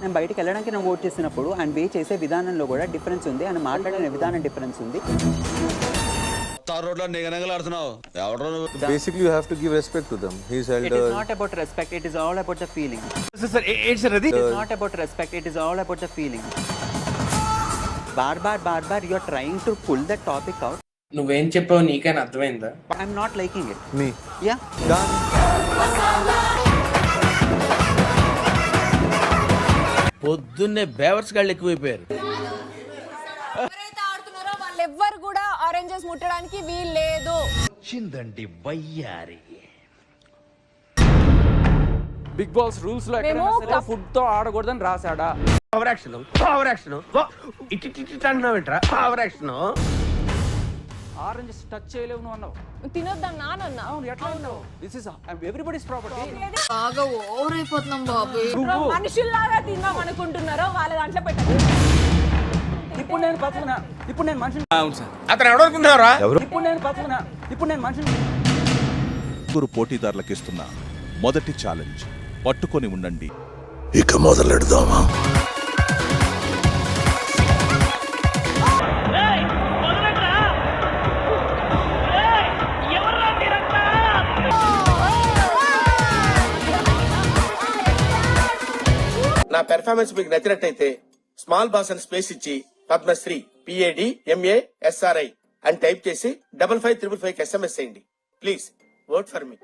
నేను బయటికి వెళ్ళడానికి నేను ఓట్ చేసినప్పుడు అండ్ వే చేసే విధానంలో కూడా డిఫరెన్స్ ఉంది అండ్ మాట్లాడిన విధానం డిఫరెన్స్ ఉంది. Basically, you have to give respect to them. He's It elder. is not about respect, it is all about the feeling. It is not about respect, it is all about the feeling. Bar you are trying to pull the topic out. నువ్వేం చెప్పావు నీకైనా అర్థమైందా? I'm not liking it. Me. Yeah. Done. పొద్దున్నే బేవర్స్ గాళ్ళు ఎక్కువైపోయారు. ఎవరైతే ఆడుతున్నారో వాళ్ళెవ్వరు కూడా oranges ముట్టడానికి వీల్లేదు. చిందండి వయ్యారి. బిగ్ బాస్ రూల్స్ లో ఎక్కడైనా ఫుడ్ తో ఆడకూడదని రాసాడా? పవర్ యాక్షన్ ఇటు అంటున్నావేంట్రా? Power action. ఆరెంజ్ టచ్ చేయలేవు నువ్వు అన్నావు. తినొద్దాం నానన్నా. అవును, ఎట్లా అన్నావు? This is everybody's property. బాగా ఓవర్ అయిపోతున్నాం బాబు. మనుషుల్లాగా తిందాం అనుకుంటున్నారో వాళ్ళ దాంట్లో పెట్టండి. ఇప్పుడు నేను బతుకునా? ఇప్పుడు నేను మనిషిని. అతను ఎవడనుకుంటున్నారా? ఇప్పుడు నేను బతుకునా? ఇప్పుడు నేను మనిషిని. ముగ్గురు పోటీదారులకు ఇస్తున్న మొదటి ఛాలెంజ్ పట్టుకొని ఉండండి. ఇక మొదలెడదామా? నా పెర్ఫార్మెన్స్ మీకు నచ్చినట్టయితే స్మాల్ బాస్ అని స్పేస్ ఇచ్చి పద్మశ్రీ PADMASRI అని టైప్ చేసి 5555 SMS చేయండి. Please vote for me.